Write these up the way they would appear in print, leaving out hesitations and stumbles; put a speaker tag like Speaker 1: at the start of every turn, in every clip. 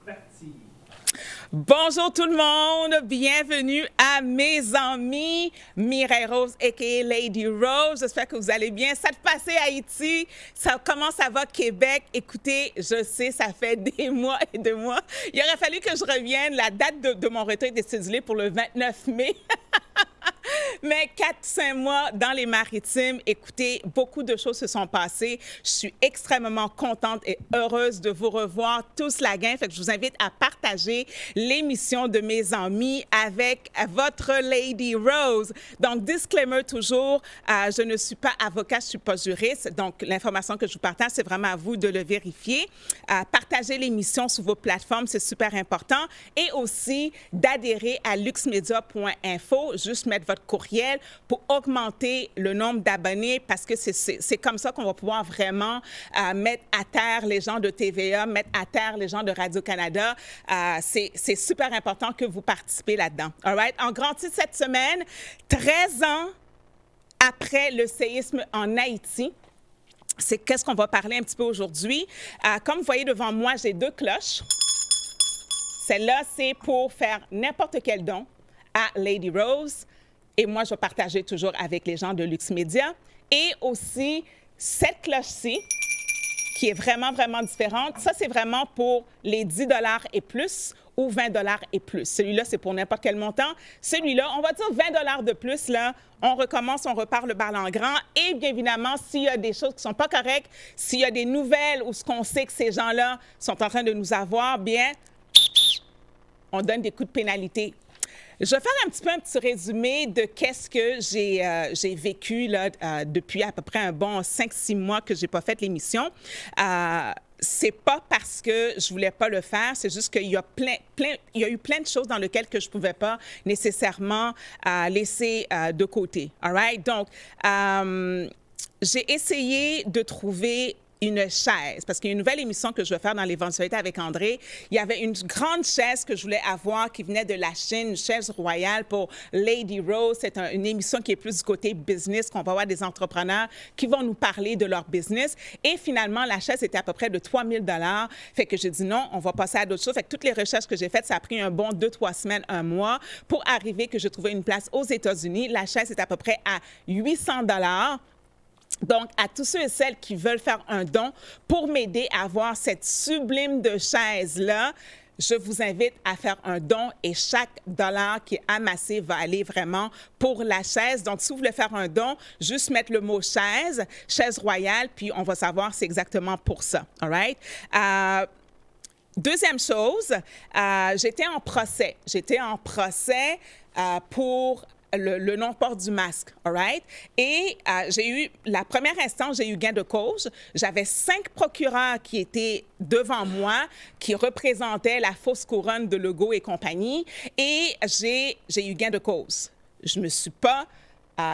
Speaker 1: Parti.
Speaker 2: Bonjour tout le monde, bienvenue à mes amis, Mireille Rose a.k.a. Lady Rose. J'espère que vous allez bien. Ça te passait Haïti, comment ça va Québec? Écoutez, je sais, ça fait des mois et des mois. Il aurait fallu que je revienne. La date de mon retour est cédulée pour le 29 mai. Mais 4-5 mois dans les maritimes, écoutez, beaucoup de choses se sont passées. Je suis extrêmement contente et heureuse de vous revoir tous la gang. Fait que je vous invite à partager l'émission de mes amis avec votre Lady Rose. Donc, disclaimer toujours, je ne suis pas avocat, je ne suis pas juriste. Donc, l'information que je vous partage, c'est vraiment à vous de le vérifier. Partagez l'émission sur vos plateformes, c'est super important. Et aussi d'adhérer à luxmedia.info, juste mettre votre courriel pour augmenter le nombre d'abonnés parce que c'est comme ça qu'on va pouvoir vraiment mettre à terre les gens de TVA, mettre à terre les gens de Radio-Canada. C'est super important que vous participez là-dedans. All right? En grand titre cette semaine, 13 ans après le séisme en Haïti, c'est qu'est-ce qu'on va parler un petit peu aujourd'hui. Comme vous voyez devant moi, j'ai 2 cloches. Celle-là, c'est pour faire n'importe quel don à Lady Rose. Et moi, je vais partager toujours avec les gens de Luxe Media. Et aussi, cette cloche-ci, qui est vraiment, vraiment différente. Ça, c'est vraiment pour les 10 $ et plus ou 20 $ et plus. Celui-là, c'est pour n'importe quel montant. Celui-là, on va dire 20 $ de plus, là, on recommence, on repart le bal en grand. Et bien évidemment, s'il y a des choses qui ne sont pas correctes, s'il y a des nouvelles ou ce qu'on sait que ces gens-là sont en train de nous avoir, bien, on donne des coups de pénalité. Je vais faire un petit résumé de qu'est-ce que j'ai vécu là, depuis à peu près un bon 5-6 mois que j'ai pas fait l'émission. C'est pas parce que je voulais pas le faire, c'est juste qu'il y a il y a eu plein de choses dans lesquelles que je pouvais pas nécessairement laisser de côté. All right? Donc, j'ai essayé de trouver une chaise, parce qu'il y a une nouvelle émission que je vais faire dans l'éventualité avec André. Il y avait une grande chaise que je voulais avoir qui venait de la Chine, une chaise royale pour Lady Rose. C'est une émission qui est plus du côté business, qu'on va avoir des entrepreneurs qui vont nous parler de leur business. Et finalement, la chaise était à peu près de 3 000 $. Fait que j'ai dit non, on va passer à d'autres choses. Fait que toutes les recherches que j'ai faites, ça a pris un bon 2-3 semaines, un mois pour arriver que j'ai trouvé une place aux États-Unis. La chaise est à peu près à 800 $. Donc, à tous ceux et celles qui veulent faire un don pour m'aider à avoir cette sublime de chaise-là, je vous invite à faire un don et chaque dollar qui est amassé va aller vraiment pour la chaise. Donc, si vous voulez faire un don, juste mettre le mot chaise, chaise royale, puis on va savoir c'est exactement pour ça. All right? Deuxième chose, j'étais en procès. J'étais en procès pour le non-port du masque, all right? Et j'ai eu, la première instance, j'ai eu gain de cause. J'avais 5 procureurs qui étaient devant moi, qui représentaient la fausse couronne de Legault et compagnie, et j'ai eu gain de cause. Je me suis pas,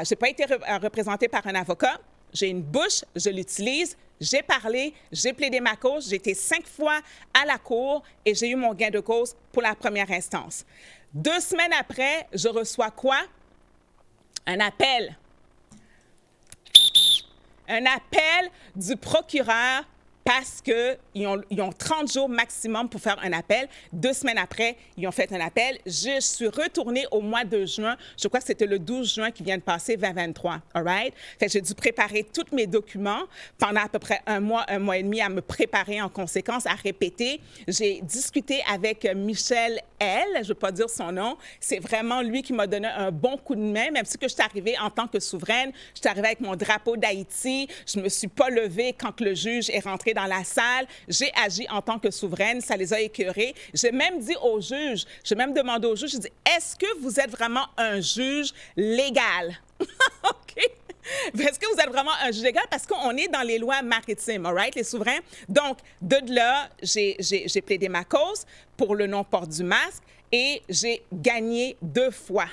Speaker 2: j'ai pas été représentée par un avocat. J'ai une bouche, je l'utilise. J'ai parlé, j'ai plaidé ma cause, j'ai été 5 fois à la cour et j'ai eu mon gain de cause pour la première instance. 2 semaines après, je reçois quoi? Un appel. Un appel du procureur parce qu'ils ont 30 jours maximum pour faire un appel. 2 semaines après, ils ont fait un appel. Je suis retournée au mois de juin. Je crois que c'était le 12 juin qui vient de passer, 2023. All right? Fait que j'ai dû préparer tous mes documents pendant à peu près un mois et demi à me préparer en conséquence, à répéter. J'ai discuté avec Michel L., je ne veux pas dire son nom. C'est vraiment lui qui m'a donné un bon coup de main, même si que je suis arrivée en tant que souveraine. Je suis arrivée avec mon drapeau d'Haïti. Je ne me suis pas levée quand le juge est rentré dans la salle. J'ai agi en tant que souveraine. Ça les a écœurés. J'ai même dit au juge, j'ai même demandé au juge, j'ai dit, est-ce que vous êtes vraiment un juge légal? OK? Est-ce que vous êtes vraiment un juge légal? Parce qu'on est dans les lois maritimes, all right, les souverains. Donc, de là, j'ai plaidé ma cause pour le non-port du masque et j'ai gagné 2 fois.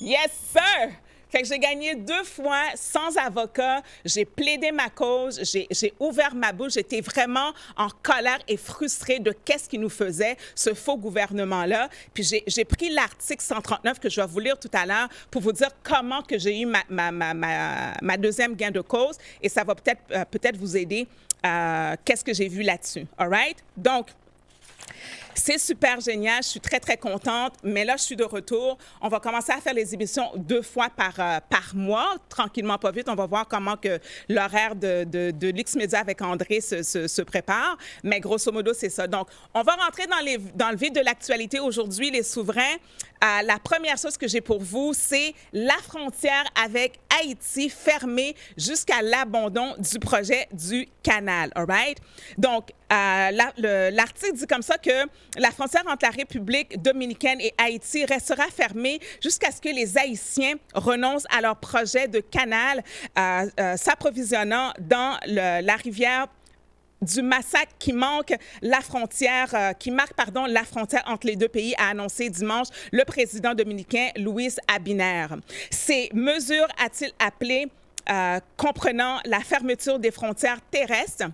Speaker 2: Yes, sir! Fait que j'ai gagné 2 fois sans avocat. J'ai plaidé ma cause. J'ai ouvert ma bouche. J'étais vraiment en colère et frustrée de qu'est-ce qui nous faisait, ce faux gouvernement-là. Puis j'ai pris l'article 139 que je vais vous lire tout à l'heure pour vous dire comment que j'ai eu ma deuxième gain de cause. Et ça va peut-être vous aider. Qu'est-ce que j'ai vu là-dessus. All right? Donc, c'est super génial, je suis très, très contente, mais là, je suis de retour. On va commencer à faire les émissions 2 fois par mois, tranquillement, pas vite. On va voir comment que l'horaire de l'X-Média avec André se prépare, mais grosso modo, c'est ça. Donc, on va rentrer dans le vif de l'actualité aujourd'hui, les souverains. La première chose que j'ai pour vous, c'est la frontière avec Haïti fermée jusqu'à l'abandon du projet du canal. All right? Donc, l'article dit comme ça que la frontière entre la République dominicaine et Haïti restera fermée jusqu'à ce que les Haïtiens renoncent à leur projet de canal s'approvisionnant dans la rivière du massacre qui marque la frontière entre les deux pays, a annoncé dimanche le président dominicain Luis Abinader. Ces mesures a-t-il appelé comprenant la fermeture des frontières terrestres,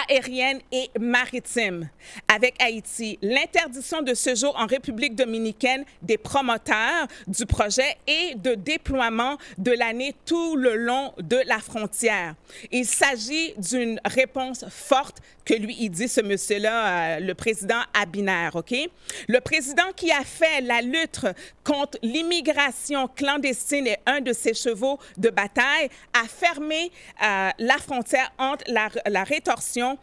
Speaker 2: aérienne et maritime avec Haïti, l'interdiction de séjour en République dominicaine des promoteurs du projet et de déploiement de l'année tout le long de la frontière. Il s'agit d'une réponse forte que lui, il dit, ce monsieur-là, le président Abinader, OK? Le président qui a fait la lutte contre l'immigration clandestine et un de ses chevaux de bataille a fermé la frontière entre la rétorsion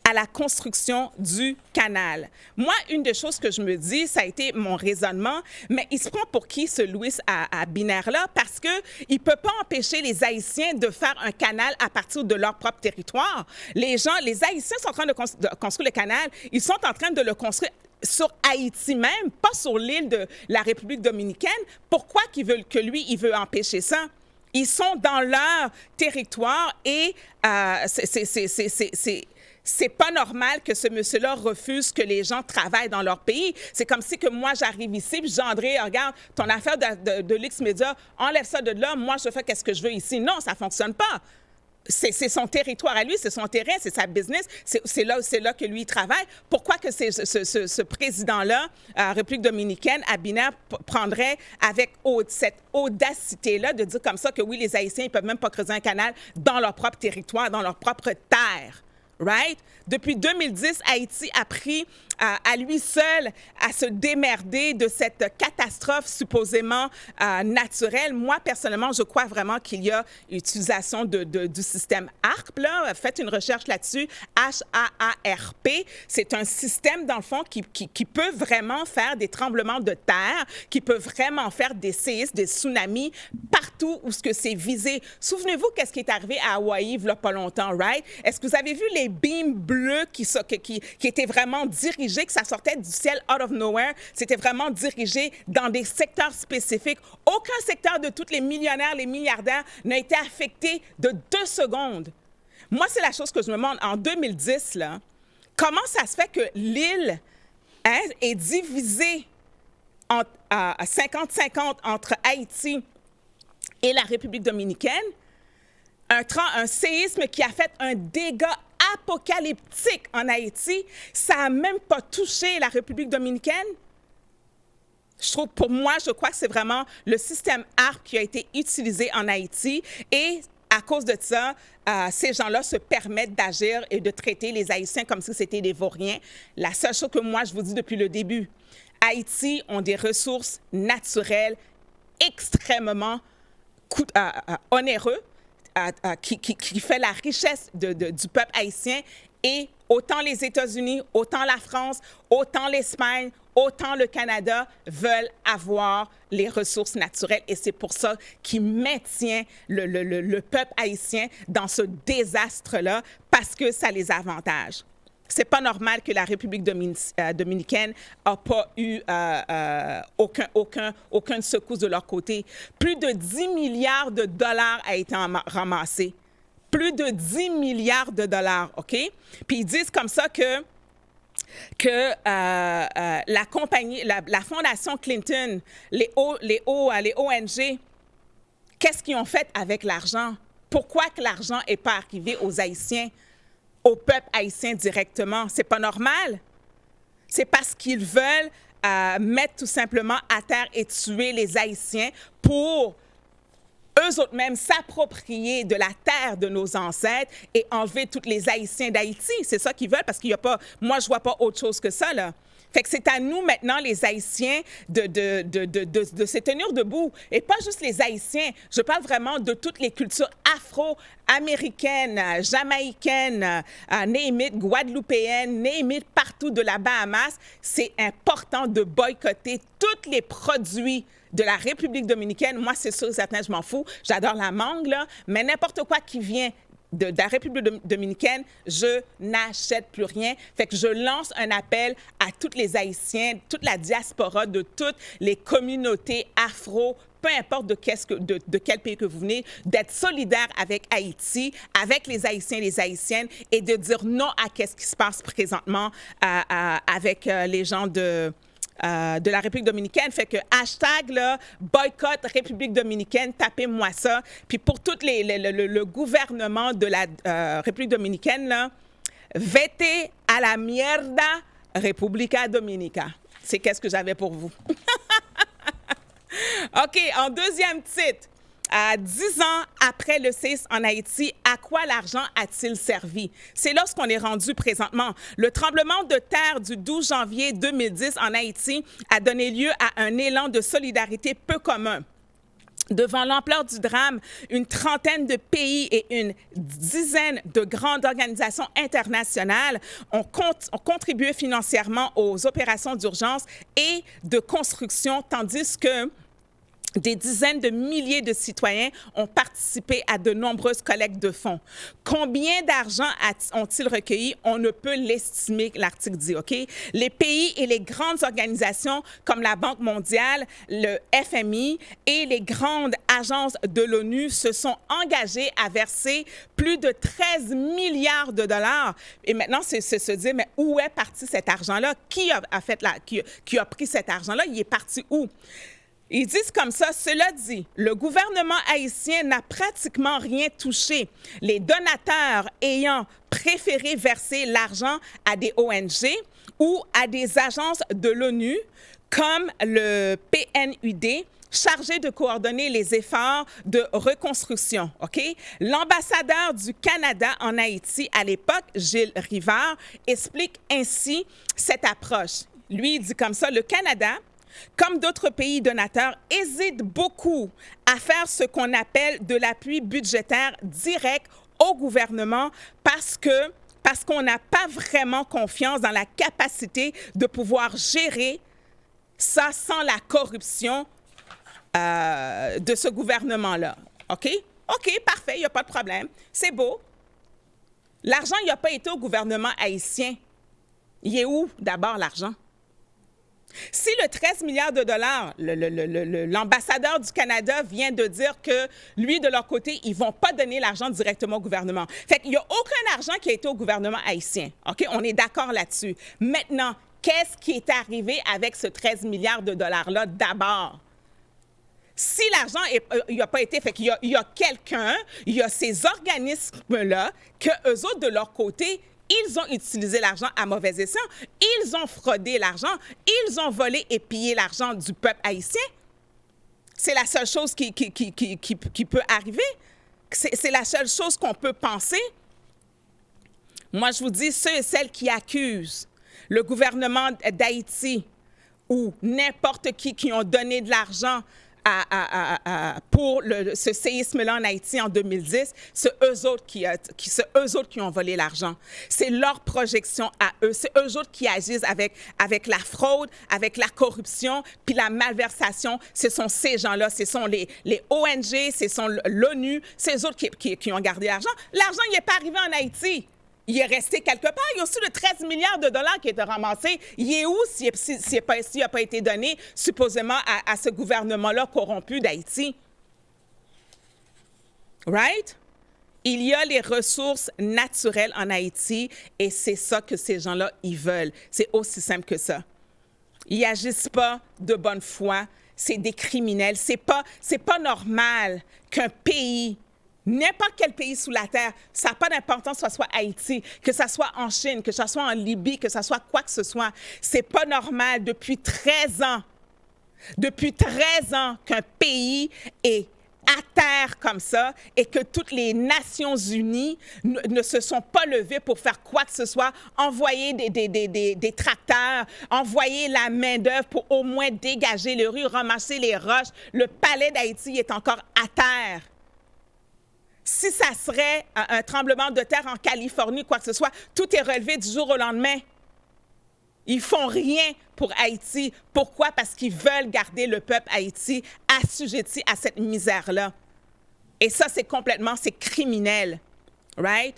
Speaker 2: à la construction du canal. Moi, une des choses que je me dis, ça a été mon raisonnement, mais il se prend pour qui, ce Luis Abinader-là? Parce qu'il ne peut pas empêcher les Haïtiens de faire un canal à partir de leur propre territoire. Les Haïtiens sont en train de construire le canal, ils sont en train de le construire sur Haïti même, pas sur l'île de la République dominicaine. Pourquoi il veut empêcher ça? Ils sont dans leur territoire et c'est pas normal que ce monsieur-là refuse que les gens travaillent dans leur pays. C'est comme si que moi, j'arrive ici, puis je dis, André, regarde, ton affaire de l'X-Média, enlève ça de là, moi, je fais qu'est-ce que je veux ici. Non, ça fonctionne pas. C'est son territoire à lui, c'est son terrain, c'est sa business, c'est là que lui travaille. Pourquoi que ce président-là, République dominicaine, Abinader, prendrait avec cette audacité-là de dire comme ça que oui, les Haïtiens, ils peuvent même pas creuser un canal dans leur propre territoire, dans leur propre terre. Right? Depuis 2010, Haïti a pris à lui seul à se démerder de cette catastrophe supposément naturelle. Moi, personnellement, je crois vraiment qu'il y a utilisation du système HAARP. Là. Faites une recherche là-dessus, H-A-A-R-P. C'est un système, dans le fond, qui peut vraiment faire des tremblements de terre, qui peut vraiment faire des séismes, des tsunamis, partout où ce que c'est visé. Souvenez-vous qu'est-ce qui est arrivé à Hawaï il n'y a pas longtemps, right? Est-ce que vous avez vu les beams bleus qui étaient vraiment dirigés, que ça sortait du ciel out of nowhere? C'était vraiment dirigé dans des secteurs spécifiques. Aucun secteur de tous les millionnaires, les milliardaires n'a été affecté de 2 secondes. Moi, c'est la chose que je me demande. En 2010, là, comment ça se fait que l'île est divisée à 50-50 entre Haïti et la République dominicaine? Un séisme qui a fait un dégât apocalyptique en Haïti, ça n'a même pas touché la République dominicaine. Pour moi, je crois que c'est vraiment le système HAARP qui a été utilisé en Haïti et à cause de ça, ces gens-là se permettent d'agir et de traiter les Haïtiens comme si c'était des vauriens. La seule chose que moi, je vous dis depuis le début, Haïti ont des ressources naturelles extrêmement onéreuses, qui fait la richesse du peuple haïtien, et autant les États-Unis, autant la France, autant l'Espagne, autant le Canada veulent avoir les ressources naturelles, et c'est pour ça qu'ils maintiennent le peuple haïtien dans ce désastre-là, parce que ça les avantage. C'est pas normal que la République dominicaine n'a pas eu aucune secousse de leur côté. Plus de 10 milliards de dollars a été ramassé. Plus de 10 milliards de dollars, OK? Puis ils disent comme ça que que la compagnie, la fondation Clinton, les ONG, qu'est-ce qu'ils ont fait avec l'argent? Pourquoi que l'argent n'est pas arrivé aux Haïtiens, au peuple haïtien directement? C'est pas normal. C'est parce qu'ils veulent mettre tout simplement à terre et tuer les Haïtiens pour eux autres mêmes s'approprier de la terre de nos ancêtres et enlever tous les Haïtiens d'Haïti. C'est ça qu'ils veulent parce qu'il n'y a pas, moi je vois pas autre chose que ça là. Fait que c'est à nous maintenant, les Haïtiens, de se tenir debout. Et pas juste les Haïtiens. Je parle vraiment de toutes les cultures afro-américaines, jamaïcaines, name it, guadeloupéennes, name it, partout de la Bahamas. C'est important de boycotter tous les produits de la République dominicaine. Moi, c'est sûr et certain, je m'en fous. J'adore la mangue, là. Mais n'importe quoi qui vient de la République dominicaine, je n'achète plus rien. Fait que je lance un appel à tous les Haïtiens, toute la diaspora de toutes les communautés afro, peu importe de quel pays que vous venez, d'être solidaire avec Haïti, avec les Haïtiens et les Haïtiennes et de dire non à ce qui se passe présentement avec les gens de la République dominicaine. Fait que hashtag, là, boycott République dominicaine, tapez-moi ça. Puis pour tout le gouvernement de la République dominicaine, là, vete a la mierda República Dominica. C'est qu'est-ce que j'avais pour vous. OK, en deuxième titre. 10 ans après le séisme en Haïti, à quoi l'argent a-t-il servi? C'est là ce qu'on est rendu présentement. Le tremblement de terre du 12 janvier 2010 en Haïti a donné lieu à un élan de solidarité peu commun. Devant l'ampleur du drame, une trentaine de pays et une dizaine de grandes organisations internationales ont contribué financièrement aux opérations d'urgence et de construction, tandis que des dizaines de milliers de citoyens ont participé à de nombreuses collectes de fonds. Combien d'argent ont-ils recueilli? On ne peut l'estimer, l'article dit, OK? Les pays et les grandes organisations comme la Banque mondiale, le FMI et les grandes agences de l'ONU se sont engagés à verser plus de 13 milliards de dollars. Et maintenant, c'est se dire, mais où est parti cet argent-là? Qui a pris cet argent-là? Il est parti où? Ils disent comme ça, cela dit, le gouvernement haïtien n'a pratiquement rien touché, les donateurs ayant préféré verser l'argent à des ONG ou à des agences de l'ONU comme le PNUD, chargé de coordonner les efforts de reconstruction. OK? L'ambassadeur du Canada en Haïti à l'époque, Gilles Rivard, explique ainsi cette approche. Lui, il dit comme ça, le Canada, comme d'autres pays donateurs, hésitent beaucoup à faire ce qu'on appelle de l'appui budgétaire direct au gouvernement parce qu'on n'a pas vraiment confiance dans la capacité de pouvoir gérer ça sans la corruption de ce gouvernement-là. OK? OK, parfait, il n'y a pas de problème. C'est beau. L'argent, il n'a pas été au gouvernement haïtien. Il est où, d'abord, l'argent? Si le 13 milliards de dollars, l'ambassadeur du Canada vient de dire que, lui, de leur côté, ils ne vont pas donner l'argent directement au gouvernement. Fait qu'il n'y a aucun argent qui a été au gouvernement haïtien. OK? On est d'accord là-dessus. Maintenant, qu'est-ce qui est arrivé avec ce 13 milliards de dollars-là d'abord? Si l'argent n'a pas été fait, qu'il y a quelqu'un, il y a ces organismes-là, qu'eux autres, de leur côté, ils ont utilisé l'argent à mauvais escient, ils ont fraudé l'argent, ils ont volé et pillé l'argent du peuple haïtien. C'est la seule chose qui peut arriver. C'est la seule chose qu'on peut penser. Moi, je vous dis, ceux et celles qui accusent le gouvernement d'Haïti ou n'importe qui ont donné de l'argent pour ce séisme-là en Haïti en 2010, c'est eux autres qui ont volé l'argent. C'est leur projection à eux. C'est eux autres qui agissent avec la fraude, avec la corruption, puis la malversation. Ce sont ces gens-là, ce sont les ONG, ce sont l'ONU, c'est eux autres qui ont gardé l'argent. L'argent, il n'est pas arrivé en Haïti. Il est resté quelque part. Il y a aussi le 13 milliards de dollars qui a été ramassé. Il est où s'il n'a pas été donné, supposément, à ce gouvernement-là corrompu d'Haïti? Right? Il y a les ressources naturelles en Haïti et c'est ça que ces gens-là, ils veulent. C'est aussi simple que ça. Ils n'agissent pas de bonne foi. C'est des criminels. C'est pas normal qu'un pays, n'importe quel pays sous la terre, ça n'a pas d'importance que ce soit Haïti, que ce soit en Chine, que ce soit en Libye, que ce soit quoi que ce soit. C'est pas normal depuis 13 ans qu'un pays est à terre comme ça et que toutes les Nations unies ne se sont pas levées pour faire quoi que ce soit, envoyer des tracteurs, envoyer la main-d'œuvre pour au moins dégager les rues, ramasser les roches. Le palais d'Haïti est encore à terre. Si ça serait un tremblement de terre en Californie, quoi que ce soit, tout est relevé du jour au lendemain. Ils font rien pour Haïti. Pourquoi? Parce qu'ils veulent garder le peuple Haïti assujetti à cette misère-là. Et ça, c'est criminel. Right?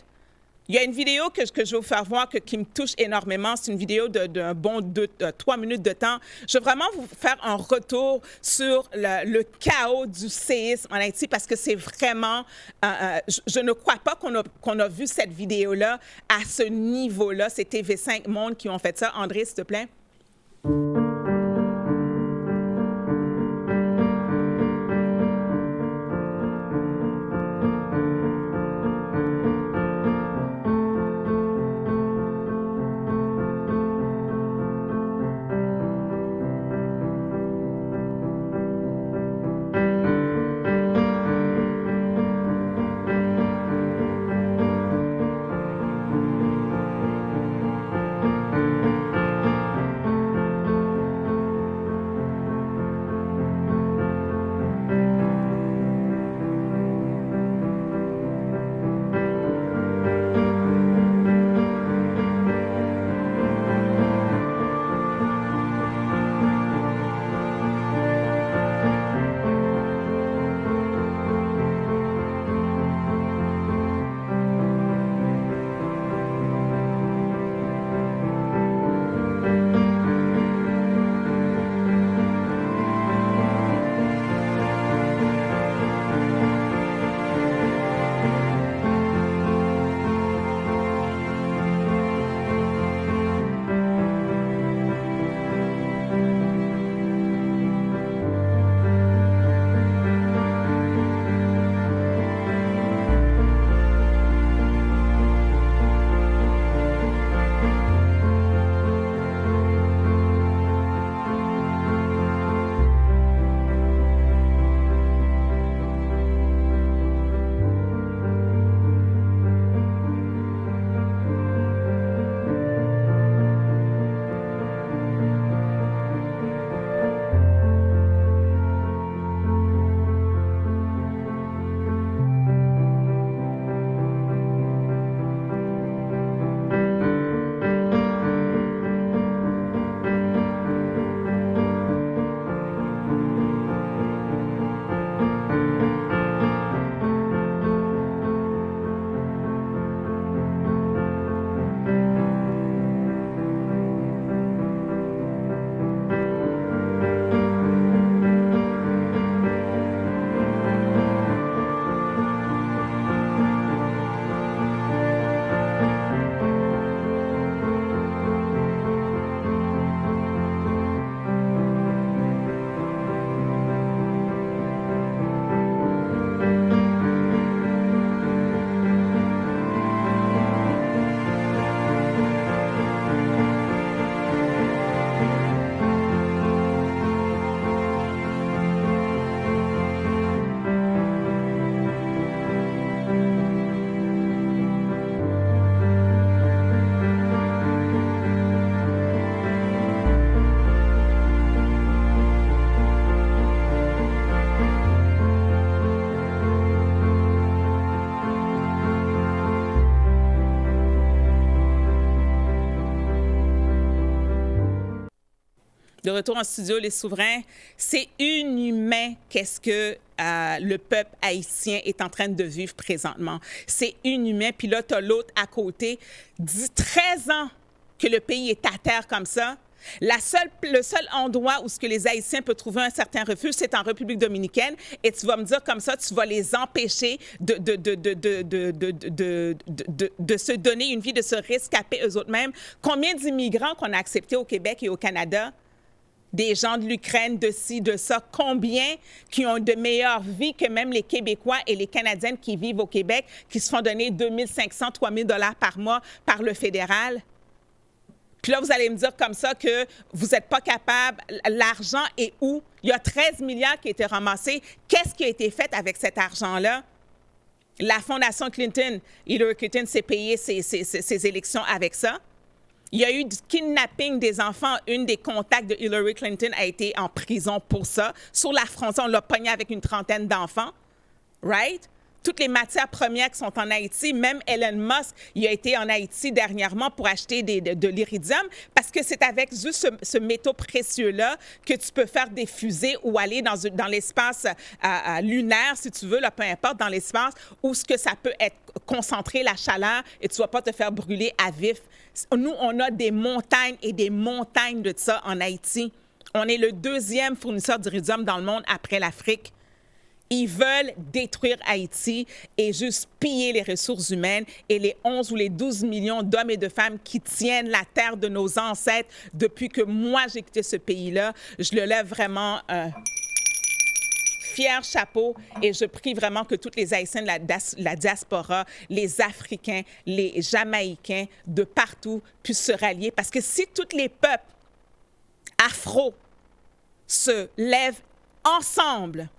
Speaker 2: Il y a une vidéo que je vais vous faire voir qui me touche énormément. C'est une vidéo d'un bon 3 minutes de temps. Je veux vraiment vous faire un retour sur le chaos du séisme en Haïti parce que c'est vraiment... je ne crois pas qu'on a vu cette vidéo-là à ce niveau-là. C'est TV5 Monde qui ont fait ça. André, s'il te plaît. De retour en studio, les souverains, c'est inhumain qu'est-ce que le peuple haïtien est en train de vivre présentement. C'est inhumain. Puis là, tu as l'autre à côté. 13 ans que le pays est à terre comme ça. Le seul endroit où ce que les Haïtiens peuvent trouver un certain refuge, c'est en République dominicaine. Et tu vas me dire comme ça, tu vas les empêcher de se donner une vie, de se rescaper eux-mêmes. Combien d'immigrants qu'on a acceptés au Québec et au Canada? Des gens de l'Ukraine, de ci, de ça. Combien qui ont de meilleures vies que même les Québécois et les Canadiennes qui vivent au Québec, qui se font donner 2 500, 3 000 $ par mois par le fédéral? Puis là, vous allez me dire comme ça que vous n'êtes pas capable. L'argent est où? Il y a 13 milliards qui ont été ramassés. Qu'est-ce qui a été fait avec cet argent-là? La Fondation Clinton, Hillary Clinton s'est payé ses élections avec ça. Il y a eu du kidnapping des enfants. Une des contacts de Hillary Clinton a été en prison pour ça. Sur la frontière, on l'a pogné avec une trentaine d'enfants. Right? Toutes les matières premières qui sont en Haïti, même Elon Musk, il a été en Haïti dernièrement pour acheter de l'iridium parce que c'est avec juste ce métaux précieux-là que tu peux faire des fusées ou aller dans l'espace lunaire, si tu veux, là, peu importe, dans l'espace, où ce que ça peut être concentré, la chaleur, et tu ne vas pas te faire brûler à vif. Nous, on a des montagnes et des montagnes de ça en Haïti. On est le 2e fournisseur d'iridium dans le monde après l'Afrique. Ils veulent détruire Haïti et juste piller les ressources humaines et les 11 ou les 12 millions d'hommes et de femmes qui tiennent la terre de nos ancêtres depuis que moi, j'ai quitté ce pays-là. Je le lève vraiment fier chapeau et je prie vraiment que tous les Haïtiens de la diaspora, les Africains, les Jamaïcains, de partout, puissent se rallier. Parce que si tous les peuples afro se lèvent ensemble,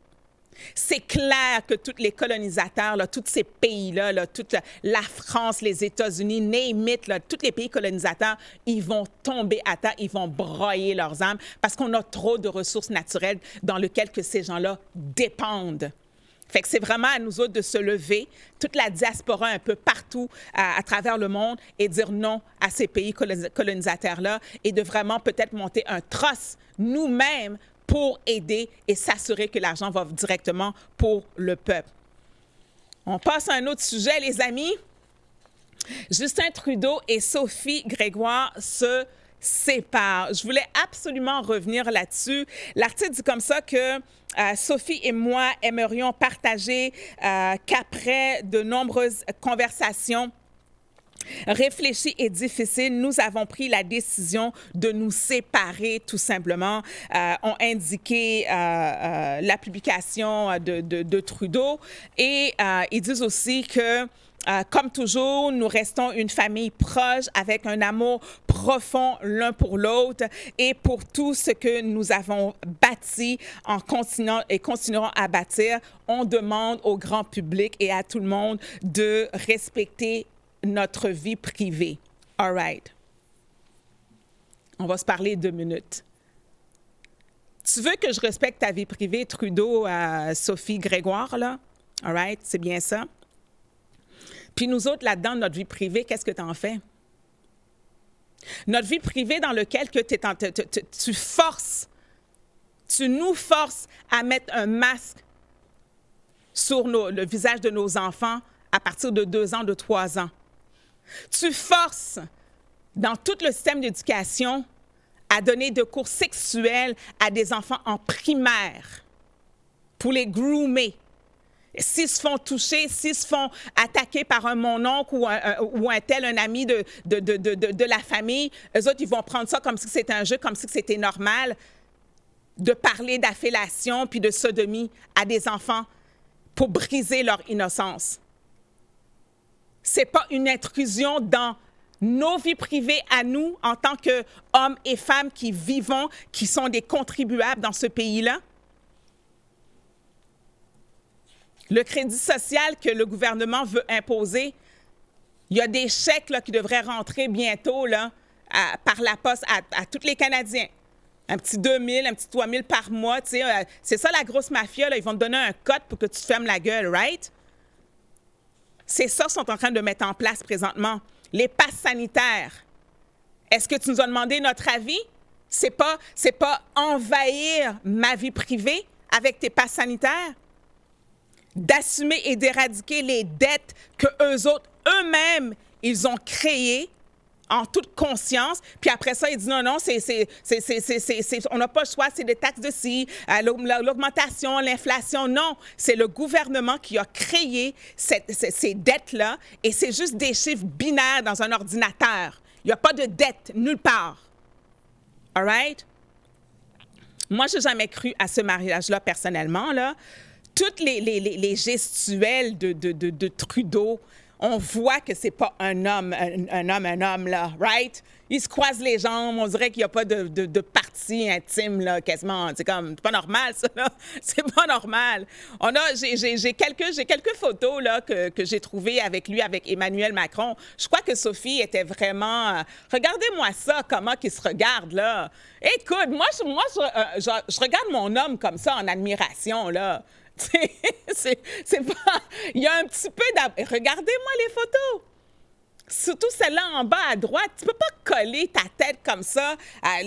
Speaker 2: c'est clair que tous les colonisateurs, là, tous ces pays-là, là, toute la France, les États-Unis, name it, là, tous les pays colonisateurs, ils vont tomber à terre, ils vont broyer leurs âmes parce qu'on a trop de ressources naturelles dans lesquelles que ces gens-là dépendent. Fait que c'est vraiment à nous autres de se lever, toute la diaspora un peu partout à travers le monde et dire non à ces pays colonisateurs-là et de vraiment peut-être monter un tross nous-mêmes pour aider et s'assurer que l'argent va directement pour le peuple. On passe à un autre sujet, les amis. Justin Trudeau et Sophie Grégoire se séparent. Je voulais absolument revenir là-dessus. L'article dit comme ça que Sophie et moi aimerions partager qu'après de nombreuses conversations réfléchi et difficile, nous avons pris la décision de nous séparer tout simplement, ont indiqué la publication de Trudeau. Et ils disent aussi que comme toujours, nous restons une famille proche avec un amour profond l'un pour l'autre et pour tout ce que nous avons bâti en continuant et continuerons à bâtir, on demande au grand public et à tout le monde de respecter notre vie privée. All right. On va se parler 2 minutes. Tu veux que je respecte ta vie privée, Trudeau, Sophie Grégoire, là? All right, c'est bien ça. Puis nous autres, là-dedans, notre vie privée, qu'est-ce que tu en fais? Notre vie privée dans laquelle que tu nous forces à mettre un masque sur le visage de nos enfants à partir de 2 ans, de 3 ans. Tu forces, dans tout le système d'éducation, à donner des cours sexuels à des enfants en primaire pour les groomer. S'ils se font toucher, s'ils se font attaquer par un mon-oncle ou un ami de la famille, eux autres, ils vont prendre ça comme si c'était un jeu, comme si c'était normal de parler d'affellation puis de sodomie à des enfants pour briser leur innocence. C'est pas une intrusion dans nos vies privées à nous en tant qu'hommes et femmes qui vivons, qui sont des contribuables dans ce pays-là. Le crédit social que le gouvernement veut imposer, il y a des chèques là, qui devraient rentrer bientôt là, par la poste à tous les Canadiens. Un petit 2 000, un petit 3 000 par mois. C'est ça la grosse mafia. Là. Ils vont te donner un code pour que tu te fermes la gueule, right? C'est ça qu'ils sont en train de mettre en place présentement. Les passes sanitaires. Est-ce que tu nous as demandé notre avis? C'est pas envahir ma vie privée avec tes passes sanitaires? D'assumer et d'éradiquer les dettes que eux autres, eux-mêmes, ils ont créées en toute conscience, puis après ça, il dit non, on n'a pas le choix, c'est des taxes de ci, l'augmentation, l'inflation. Non, c'est le gouvernement qui a créé ces dettes-là et c'est juste des chiffres binaires dans un ordinateur. Il n'y a pas de dette nulle part. All right? Moi, je n'ai jamais cru à ce mariage-là personnellement, là. Toutes les gestuelles de Trudeau, on voit que c'est pas un homme, là, right? Il se croise les jambes, on dirait qu'il n'y a pas de partie intime, là, quasiment. C'est comme, c'est pas normal, ça, là. C'est pas normal. J'ai quelques photos, là, que j'ai trouvées avec lui, avec Emmanuel Macron. Je crois que Sophie était vraiment... regardez-moi ça, comment il se regarde, là. Écoute, moi, je regarde mon homme comme ça, en admiration, là. C'est pas... Il y a un petit peu regardez-moi les photos. Surtout celle-là en bas à droite. Tu peux pas coller ta tête comme ça,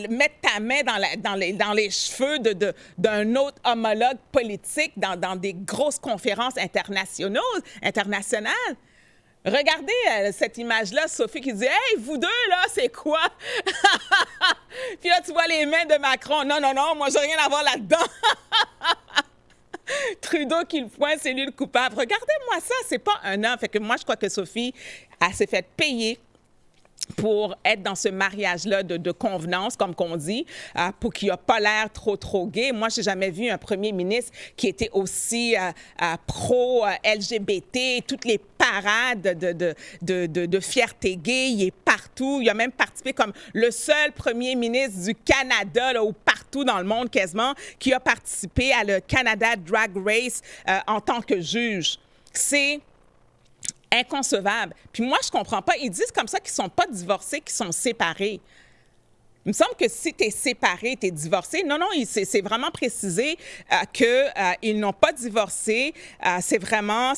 Speaker 2: mettre ta main dans les cheveux d'un autre homologue politique dans des grosses conférences internationales. Regardez cette image-là, Sophie qui dit « Hey, vous deux, là, c'est quoi? » Puis là, tu vois les mains de Macron. Non, moi, j'ai rien à voir là-dedans. Trudeau qui le pointe, c'est lui le coupable. Regardez-moi ça, c'est pas un homme. Fait que moi, je crois que Sophie, elle s'est fait payer pour être dans ce mariage-là de convenance, comme qu'on dit, pour qu'il n'a pas l'air trop gay. Moi, je n'ai jamais vu un premier ministre qui était aussi pro-LGBT, toutes les parades de fierté gay, il est partout. Il a même participé comme le seul premier ministre du Canada, là, ou partout dans le monde quasiment, qui a participé à le Canada Drag Race en tant que juge. C'est inconcevable. Puis moi, je comprends pas. Ils disent comme ça qu'ils sont pas divorcés, qu'ils sont séparés. Il me semble que si tu es séparé, tu es divorcé. Non, c'est vraiment précisé qu'ils n'ont pas divorcé. C'est vraiment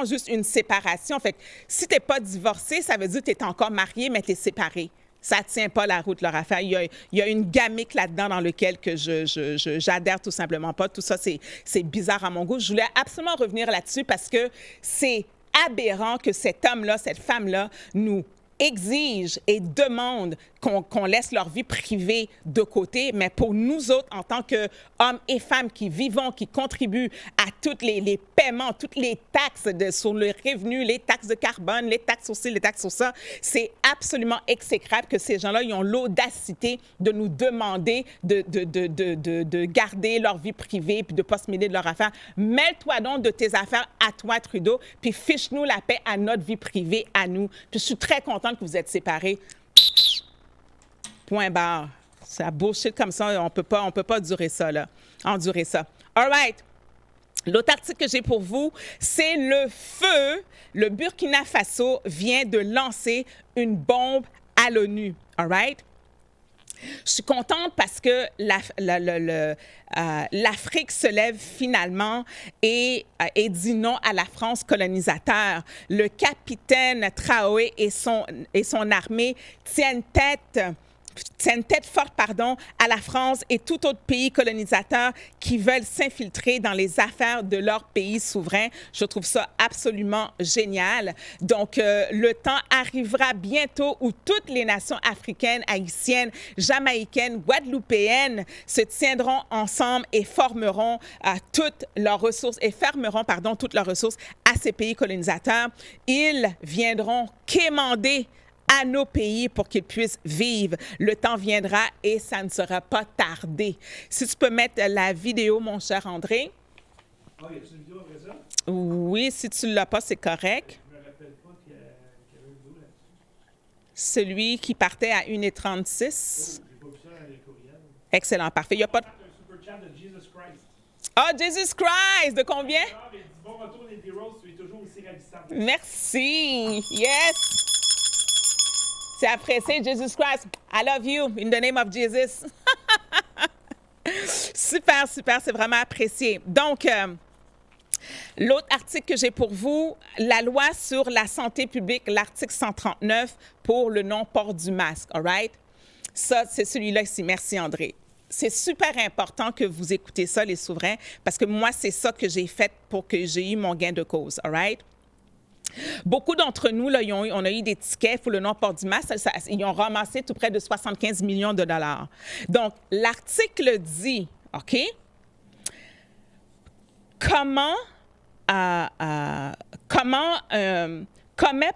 Speaker 2: juste une séparation. Fait que si tu n'es pas divorcé, ça veut dire que tu es encore marié, mais tu es séparé. Ça ne tient pas la route, leur affaire. Il y a une gamique là-dedans dans laquelle que j'adhère tout simplement pas. Tout ça, c'est bizarre à mon goût. Je voulais absolument revenir là-dessus parce que c'est aberrant que cet homme-là, cette femme-là, nous exige et demande qu'on laisse leur vie privée de côté, mais pour nous autres, en tant qu'hommes et femmes qui vivons, qui contribuent à tous les paiements, toutes les taxes sur le revenu, les taxes de carbone, les taxes sur ci, les taxes sur ça, c'est absolument exécrable que ces gens-là, ils ont l'audacité de nous demander de garder leur vie privée puis de ne pas se mêler de leurs affaires. Mêle-toi donc de tes affaires à toi, Trudeau, puis fiche-nous la paix à notre vie privée, à nous. Puis je suis très contente que vous êtes séparés. Point barre. Ça bullshit comme ça, on peut pas endurer ça, là. Endurer ça. All right. L'autre article que j'ai pour vous, c'est le feu. Le Burkina Faso vient de lancer une bombe à l'ONU. All right? Je suis contente parce que l'Afrique se lève finalement et dit non à la France colonisateur. Le capitaine Traoré et son armée tiennent tête forte à la France et tout autre pays colonisateur qui veulent s'infiltrer dans les affaires de leur pays souverain. Je trouve ça absolument génial. Donc, le temps arrivera bientôt où toutes les nations africaines, haïtiennes, jamaïcaines, guadeloupéennes se tiendront ensemble et fermeront toutes leurs ressources à ces pays colonisateurs. Ils viendront quémander à nos pays pour qu'ils puissent vivre. Le temps viendra et ça ne sera pas tardé. Si tu peux mettre la vidéo, mon cher André.
Speaker 1: Ah, y a-t-il une vidéo après ça?
Speaker 2: Oui, si tu ne l'as pas, c'est correct.
Speaker 1: Je me rappelle pas qu'il y avait une vidéo là-dessus.
Speaker 2: Celui qui partait à 1h36.
Speaker 1: Oh, j'ai pas vu ça dans les courriels.
Speaker 2: Excellent, parfait. Il n'y a pas de...
Speaker 1: Un super chat de Jesus Christ.
Speaker 2: Ah, Jesus Christ! De combien?
Speaker 1: Ah, mais du bon retour, Lady Rose, tu es toujours aussi ravissante.
Speaker 2: Merci. Yes! C'est apprécié, Jesus Christ. I love you in the name of Jesus. Super, c'est vraiment apprécié. Donc, l'autre article que j'ai pour vous, la loi sur la santé publique, l'article 139 pour le non-port du masque, all right? Ça, c'est celui-là ici. Merci, André. C'est super important que vous écoutez ça, les souverains, parce que moi, c'est ça que j'ai fait pour que j'ai eu mon gain de cause, all right? Beaucoup d'entre nous, là, on a eu des tickets pour le non-port du masque. Ils ont ramassé tout près de 75 millions de dollars. Donc, l'article dit, OK, comment commet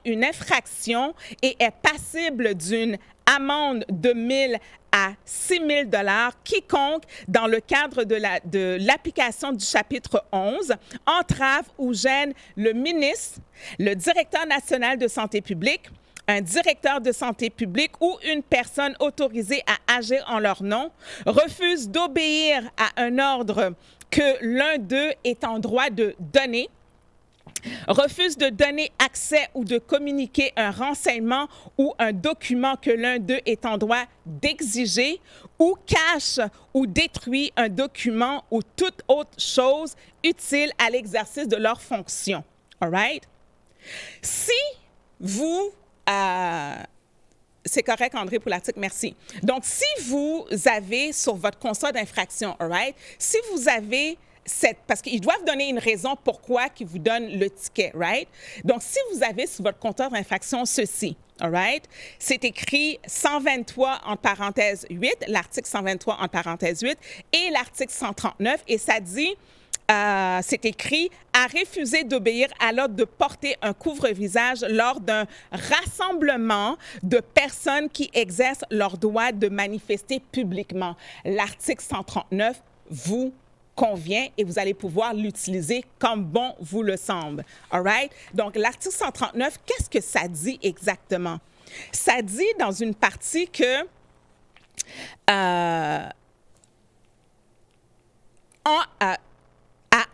Speaker 2: une infraction et est passible d'une amende de 1 000 à 6 000 $ quiconque, dans le cadre de l'application du chapitre 11, entrave ou gêne le ministre, le directeur national de santé publique, un directeur de santé publique ou une personne autorisée à agir en leur nom, refuse d'obéir à un ordre que l'un d'eux est en droit de donner, refuse de donner accès ou de communiquer un renseignement ou un document que l'un d'eux est en droit d'exiger, ou cache ou détruit un document ou toute autre chose utile à l'exercice de leur fonction. All right? Si vous... c'est correct, André, pour l'article, merci. Donc, si vous avez sur votre constat d'infraction, all right, si vous avez parce qu'ils doivent donner une raison pourquoi ils vous donnent le ticket, right? Donc, si vous avez sur votre compteur d'infraction ceci, all right? C'est écrit 123 entre parenthèses 8, l'article 123 entre parenthèses 8 et l'article 139, et ça dit, c'est écrit à refuser d'obéir à l'ordre de porter un couvre-visage lors d'un rassemblement de personnes qui exercent leur droit de manifester publiquement. L'article 139 vous convient et vous allez pouvoir l'utiliser comme bon vous le semble. All right? Donc, l'article 139, qu'est-ce que ça dit exactement? Ça dit dans une partie que à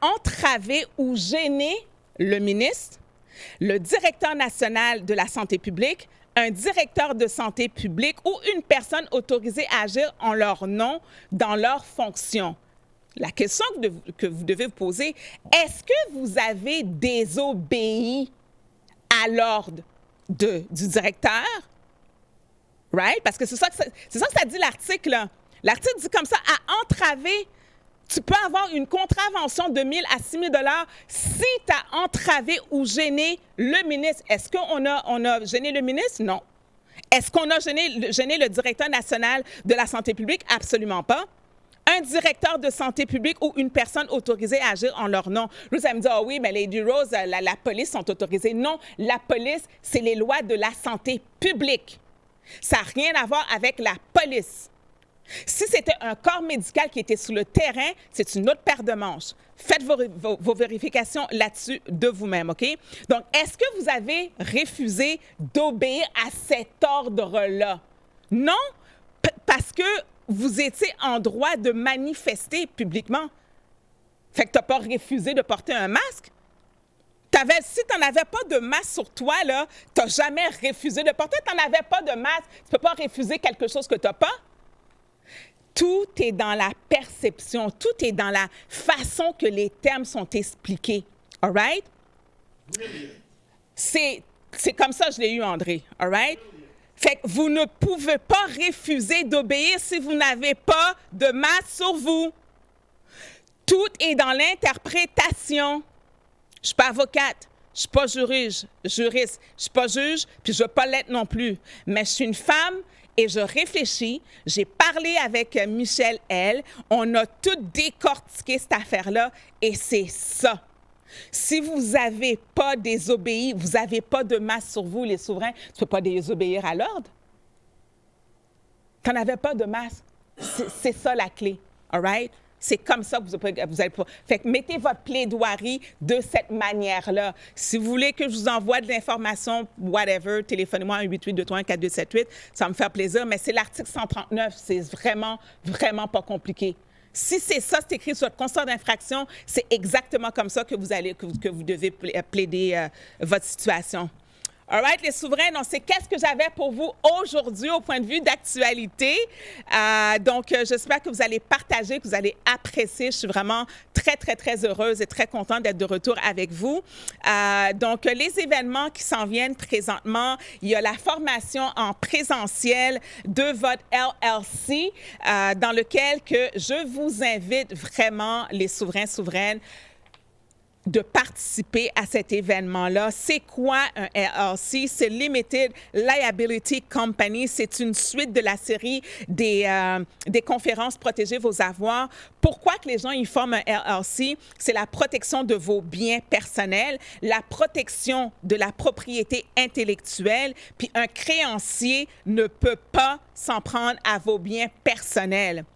Speaker 2: entraver ou gêner le ministre, le directeur national de la santé publique, un directeur de santé publique ou une personne autorisée à agir en leur nom dans leur fonction. La question que vous devez vous poser, est-ce que vous avez désobéi à l'ordre du directeur? Right? Parce que c'est ça que ça dit l'article. L'article dit comme ça, à entraver. Tu peux avoir une contravention de 1 000 à 6 000 $ si tu as entravé ou gêné le ministre. Est-ce qu'on a gêné le ministre? Non. Est-ce qu'on a gêné le directeur national de la santé publique? Absolument pas. Un directeur de santé publique ou une personne autorisée à agir en leur nom. Vous allez me dire, oh oui, mais Lady Rose, la police sont autorisées. Non, la police, c'est les lois de la santé publique. Ça n'a rien à voir avec la police. Si c'était un corps médical qui était sur le terrain, c'est une autre paire de manches. Faites vos vérifications là-dessus de vous-même, OK? Donc, est-ce que vous avez refusé d'obéir à cet ordre-là? Non, parce que vous étiez en droit de manifester publiquement. Fait que tu n'as pas refusé de porter un masque. Si tu n'en avais pas de masque sur toi, tu n'as jamais refusé de porter. Tu n'en avais pas de masque, tu ne peux pas refuser quelque chose que tu n'as pas. Tout est dans la perception, tout est dans la façon que les termes sont expliqués. All right? C'est comme ça que je l'ai eu, André. All right? Fait que vous ne pouvez pas refuser d'obéir si vous n'avez pas de masque sur vous. Tout est dans l'interprétation. Je ne suis pas avocate, je ne suis pas juriste, je ne suis pas juge, puis je ne veux pas l'être non plus. Mais je suis une femme et je réfléchis. J'ai parlé avec Michel L. On a tout décortiqué cette affaire-là et c'est ça. Si vous n'avez pas désobéi, vous n'avez pas de masque sur vous, les souverains, tu ne peux pas désobéir à l'ordre. Tu n'en avais pas de masque. C'est ça la clé. All right? C'est comme ça que vous allez pouvoir. Fait que mettez votre plaidoirie de cette manière-là. Si vous voulez que je vous envoie de l'information, whatever, téléphonez-moi à 1-888-231-4278. Ça va me faire plaisir, mais c'est l'article 139. C'est vraiment, vraiment pas compliqué. Si c'est ça, c'est écrit sur votre constat d'infraction, c'est exactement comme ça que vous devez plaider votre situation. All right, les souverains, donc c'est qu'est-ce que j'avais pour vous aujourd'hui au point de vue d'actualité. Donc, j'espère que vous allez partager, que vous allez apprécier. Je suis vraiment très, très, très heureuse et très contente d'être de retour avec vous. Donc, les événements qui s'en viennent présentement, il y a la formation en présentiel de votre LLC, dans lequel que je vous invite vraiment, les souverains, souveraines, de participer à cet événement-là. C'est quoi un LLC? C'est Limited Liability Company. C'est une suite de la série des conférences Protéger vos avoirs. Pourquoi que les gens y forment un LLC? C'est la protection de vos biens personnels, la protection de la propriété intellectuelle, puis un créancier ne peut pas s'en prendre à vos biens personnels.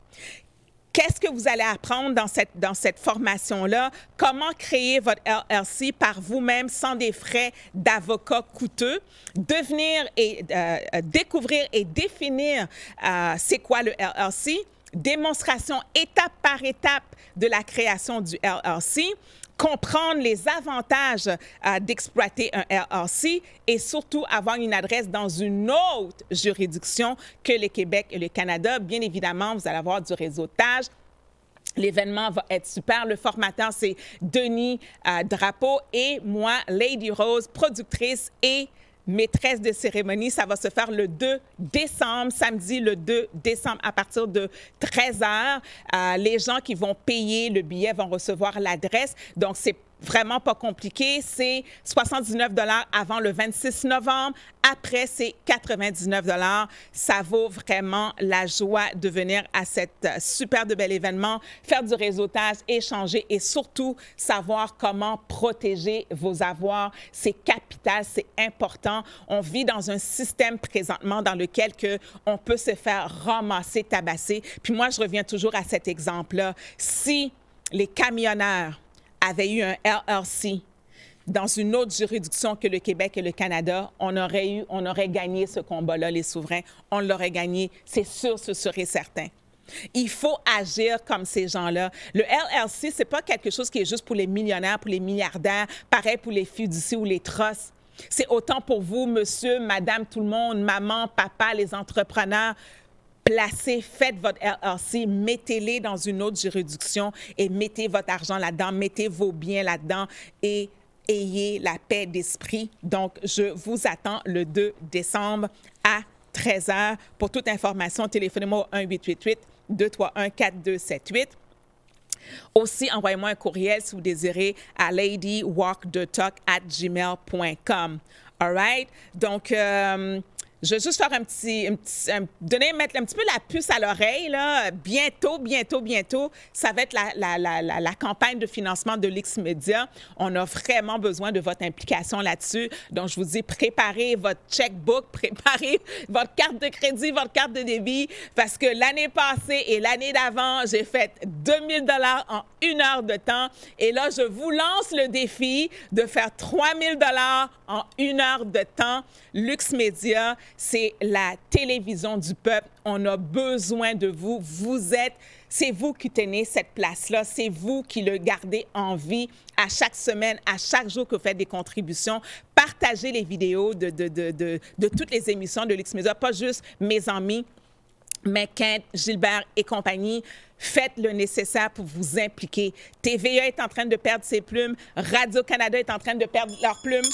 Speaker 2: Qu'est-ce que vous allez apprendre dans cette formation-là? Comment créer votre LLC par vous-même sans des frais d'avocat coûteux? Devenir et découvrir et définir c'est quoi le LLC? Démonstration étape par étape de la création du LLC. Comprendre les avantages d'exploiter un LLC et surtout avoir une adresse dans une autre juridiction que le Québec et le Canada. Bien évidemment, vous allez avoir du réseautage. L'événement va être super. Le formateur, c'est Denis Drapeau et moi, Lady Rose, productrice et maîtresse de cérémonie. Ça va se faire le 2 décembre, samedi le 2 décembre à partir de 13h. Les gens qui vont payer le billet vont recevoir l'adresse. Donc, c'est vraiment pas compliqué. C'est 79 $ avant le 26 novembre. Après, c'est 99 $. Ça vaut vraiment la joie de venir à cet super de bel événement, faire du réseautage, échanger et surtout savoir comment protéger vos avoirs. C'est capital, c'est important. On vit dans un système présentement dans lequel on peut se faire ramasser, tabasser. Puis moi, je reviens toujours à cet exemple-là. Si les camionneurs avaient eu un LLC dans une autre juridiction que le Québec et le Canada, on aurait gagné ce combat-là, les souverains. On l'aurait gagné, c'est sûr, ce serait certain. Il faut agir comme ces gens-là. Le LLC, ce n'est pas quelque chose qui est juste pour les millionnaires, pour les milliardaires, pareil pour les fiducies ou les trusts. C'est autant pour vous, monsieur, madame, tout le monde, maman, papa, les entrepreneurs. Placez, faites votre LLC, mettez-les dans une autre juridiction et mettez votre argent là-dedans, mettez vos biens là-dedans et ayez la paix d'esprit. Donc, je vous attends le 2 décembre à 13h. Pour toute information, téléphonez-moi au 1-888-231-4278. Aussi, envoyez-moi un courriel si vous désirez à ladywalkthetalk@gmail.com. All right? Donc, je vais juste faire mettre un petit peu la puce à l'oreille, là. Bientôt, ça va être la campagne de financement de l'X-Media. On a vraiment besoin de votre implication là-dessus. Donc, je vous dis, préparez votre checkbook, préparez votre carte de crédit, votre carte de débit, parce que l'année passée et l'année d'avant, j'ai fait 2000 $ en 1 heure de temps. Et là, je vous lance le défi de faire 3000 $ en 1 heure de temps. L'X-Media, c'est la télévision du peuple. On a besoin de vous. C'est vous qui tenez cette place-là. C'est vous qui le gardez en vie à chaque semaine, à chaque jour que vous faites des contributions. Partagez les vidéos de toutes les émissions de l'X-Media, pas juste mes amis, mais Kent, Gilbert et compagnie. Faites le nécessaire pour vous impliquer. TVA est en train de perdre ses plumes. Radio-Canada est en train de perdre leurs plumes.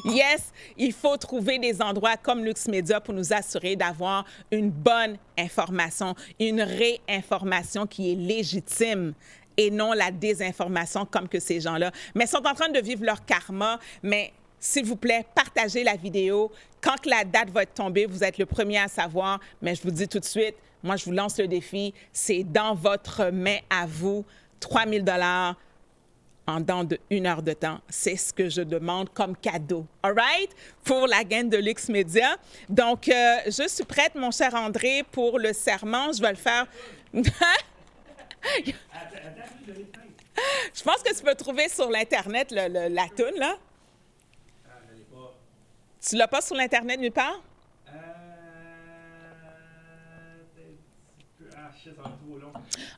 Speaker 2: Yes, il faut trouver des endroits comme l'X-Media pour nous assurer d'avoir une bonne information, une réinformation qui est légitime et non la désinformation comme que ces gens-là. Mais ils sont en train de vivre leur karma, mais s'il vous plaît, partagez la vidéo. Quand la date va être tombée, vous êtes le premier à savoir, mais je vous dis tout de suite, moi, je vous lance le défi, c'est dans votre main à vous, 3000 $ en dans de 1 heure de temps. C'est ce que je demande comme cadeau. All right? Pour la gaine de l'X-Media. Donc, je suis prête, mon cher André, pour le serment. Je vais le faire. Je pense que tu peux trouver sur l'Internet la toune, là.
Speaker 1: Je l'ai pas.
Speaker 2: Tu l'as pas sur l'Internet nulle part?
Speaker 1: Shit, ça va être trop long.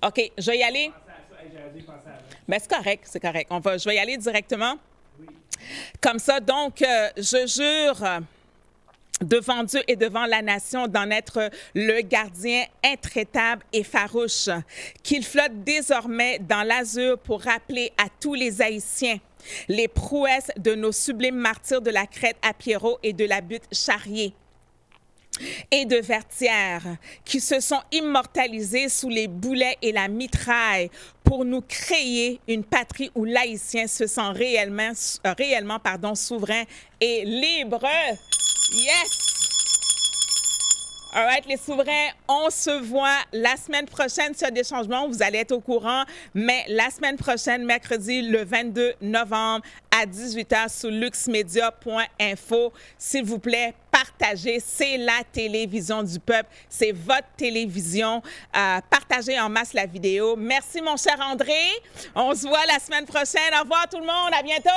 Speaker 2: OK, je vais y aller.
Speaker 1: J'avais dû penser à ça.
Speaker 2: Bien, c'est correct, c'est correct. Je vais y aller directement.
Speaker 1: Oui.
Speaker 2: Comme ça, donc, je jure devant Dieu et devant la nation d'en être le gardien intraitable et farouche, qu'il flotte désormais dans l'azur pour rappeler à tous les Haïtiens les prouesses de nos sublimes martyrs de la Crête à Pierrot et de la butte Charrier. et de Vertières qui se sont immortalisés sous les boulets et la mitraille pour nous créer une patrie où l'Haïtien se sent réellement souverain et libre. Yes! All right, les souverains, on se voit la semaine prochaine sur des changements. Vous allez être au courant, mais la semaine prochaine, mercredi, le 22 novembre à 18h sur luxmedia.info. S'il vous plaît, partagez. C'est la télévision du peuple. C'est votre télévision. Partagez en masse la vidéo. Merci, mon cher André. On se voit la semaine prochaine. Au revoir, tout le monde. À bientôt.